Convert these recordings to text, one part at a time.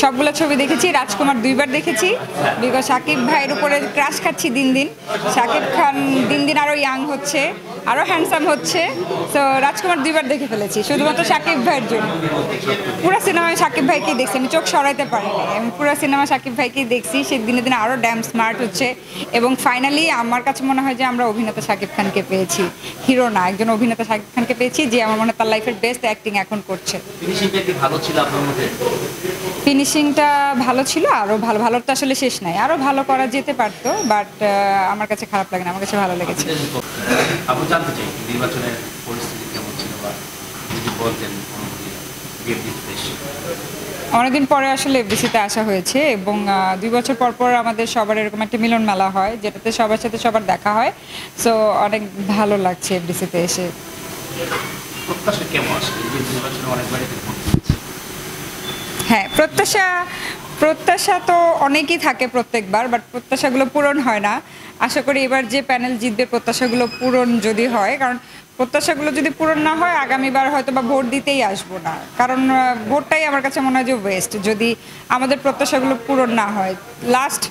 সবগুলো ছবি দেখেছি। রাজকুমার 2বার দেখেছি, বিকজ শাকিব ভাইয়ের উপরে ক্রাশ খাচ্ছি দিন দিন। শাকিব খান দিন দিন আরও ইয়াং হচ্ছে, আরও হ্যান্ডসাম হচ্ছে। তো রাজকুমার 2বার দেখে ফেলেছি শুধুমাত্র শাকিব ভাইয়ের জন্য। পুরো সিনেমায় শাকিব ভাইকেই দেখছি, আমি চোখ সরাইতে পারিনি। আমি পুরো সিনেমা শাকিব ভাইকেই দেখছি। সে দিনে দিনে আরও ড্যাম স্মার্ট হচ্ছে এবং ফাইনালি আমার কাছে মনে হয় যে আমরা অভিনেতা শাকিব খানকে পেয়েছি, হিরো না, একজন অভিনেতা শাকিব খানকে পেয়েছি যে আমার মনে হয় তার লাইফের বেস্ট অ্যাক্টিং এখন করছে। ফিনিশিংটা ভালো ছিল, আরও ভালো, ভালোর তো আসলে শেষ নাই, আরও ভালো করা যেতে পারতো, বাট আমার কাছে খারাপ লাগে না, আমার কাছে ভালো লেগেছে। আপনি জানতে চাই নির্বাচনের পরিস্থিতি কেমন ছিল বা যদি বলতেন অনেকদিন পরে আসলে এফডিসিতে আসা হয়েছে এবং 2 বছর পর পর আমাদের সবার এরকম একটা মিলন মেলা হয় যেটাতে সবার সাথে সবার দেখা হয়। সো অনেক ভালো লাগছে এফডিসিতে এসে। প্রত্যাশা কেমন আসলে নির্বাচনে অনেকবারই হ্যাঁ, প্রত্যাশা তো অনেকই থাকে প্রত্যেকবার, বাট প্রত্যাশাগুলো পূরণ হয় না। আশা করি এবার যে প্যানেল জিতবে প্রত্যাশাগুলো পূরণ যদি হয়, কারণ প্রত্যাশাগুলো যদি পূরণ না হয় আগামীবার হয়তো বা ভোট দিতেই আসবো না, কারণ ভোটটাই আমার কাছে মনে হয় যে ওয়েস্ট যদি আমাদের প্রত্যাশাগুলো পূরণ না হয়। লাস্ট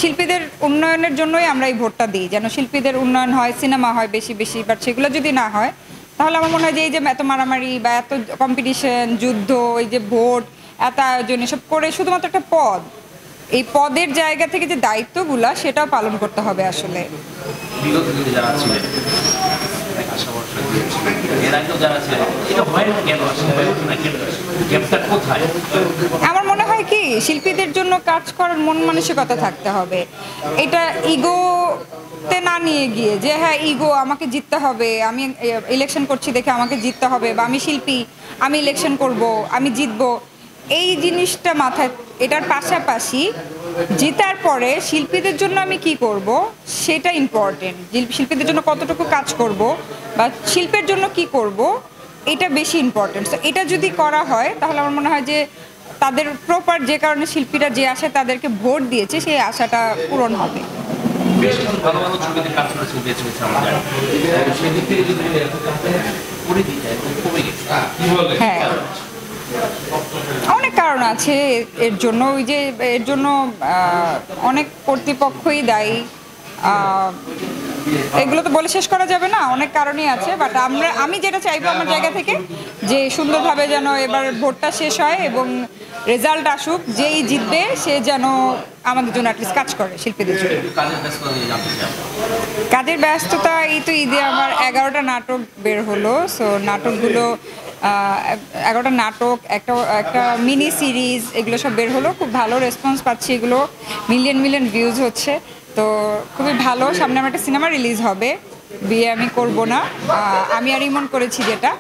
শিল্পীদের উন্নয়নের জন্যই আমরা এই ভোটটা দিই, যেন শিল্পীদের উন্নয়ন হয়, সিনেমা হয় বেশি বেশি, বাট সেগুলো যদি না হয় তাহলে আমার মনে হয় যে এই যে এত মারামারি বা এত কম্পিটিশন, যুদ্ধ, এই যে ভোট, এত আয়োজন, এসব করে শুধুমাত্র একটা পদ, এই পদের জায়গা থেকে যে দায়িত্বগুলা সেটাও পালন করতে হবে আসলে। আমার মনে হয় কি শিল্পীদের জন্য কাজ করার মন মানসিকতা থাকতে হবে, এটা ইগোতে না নিয়ে গিয়ে যে হ্যাঁ ইগো আমাকে জিততে হবে, আমি ইলেকশন করছি দেখে আমাকে জিততে হবে, বা আমি শিল্পী আমি ইলেকশন করব আমি জিতবো, এই জিনিসটা মাথায়। এটার পাশাপাশি জিতার পরে শিল্পীদের জন্য আমি কি করব সেটা ইম্পর্টেন্ট, শিল্পীদের জন্য কতটুকু কাজ করব বা শিল্পের জন্য কি করব এটা বেশি ইম্পর্টেন্ট। তো এটা যদি করা হয় তাহলে আমার মনে হয় যে তাদের প্রপার যে কারণে শিল্পীরা যে আশায় তাদেরকে ভোট দিয়েছে সেই আশাটা পূরণ হবে। হ্যাঁ, অনেক কারণ আছে এর জন্য, ওই যে এর জন্য অনেক কর্তৃপক্ষই দায়ী, এগুলো তো বলে শেষ করা যাবে না, অনেক কারণই আছে। বাট আমি যেটা চাইবো আমার জায়গা থেকে যে সুন্দরভাবে যেন এবার ভোটটা শেষ হয় এবং রেজাল্ট আসুক, যেই জিতবে সে যেন আমাদের জন্য অ্যাটলিস্ট কাজ করে শিল্পীদের জন্য। কাজের ব্যস্ততা, এই তো ঈদে আমার 11টা নাটক বের হলো। সো নাটকগুলো 11টা নাটক, একটা মিনি সিরিজ, এগুলো সব বের হলো, খুব ভালো রেসপন্স পাচ্ছি, এগুলো মিলিয়ন ভিউজ হচ্ছে, তো খুবই ভালো। সামনে আমার একটা সিনেমা রিলিজ হবে, বিয়ে আমি করব না, আমি আর ইমন করেছি যেটা।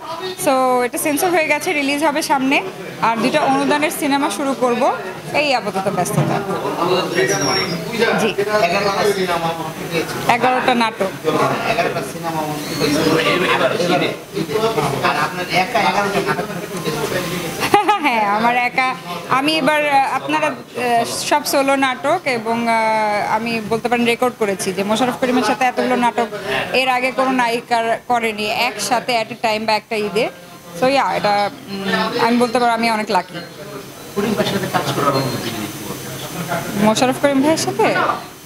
সো এটা সেন্সর হয়ে গেছে, রিলিজ হবে সামনে। আর 2টা অনুদানের সিনেমা শুরু করব, এই আপাতত ব্যস্ততা। জি, 11টা নাটক। হ্যাঁ, আমার একা, আমি এবার আপনারা সব সোলো নাটক এবং আমি বলতে পারেন রেকর্ড করেছি যে মোশাররফ করিমের সাথে এতগুলো নাটক এর আগে কোনো নায়িকার করেনি একসাথে অ্যাট এ টাইম বা একটা ঈদে। সো এটা আমি বলতে পারবো আমি অনেক লাকি। মোশাররফ করিম ভাইয়ের সাথে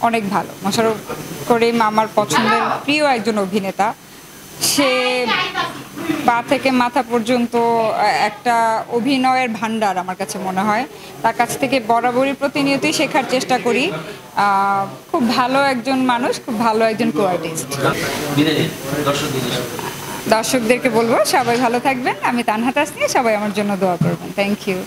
অনেক ভালো। মোশাররফ করিম আমার পছন্দের প্রিয় একজন অভিনেতা, সে পা থেকে মাথা পর্যন্ত একটা অভিনয়ের ভান্ডার আমার কাছে মনে হয়। তার কাছ থেকে বরাবরই প্রতিনিয়তই শেখার চেষ্টা করি। খুব ভালো একজন মানুষ, খুব ভালো একজন কো-আর্টিস্ট। দর্শকদেরকে বলবো সবাই ভালো থাকবেন, আমি তানহা তাসনিয়া, সবাই আমার জন্য দোয়া করবেন। Thank you.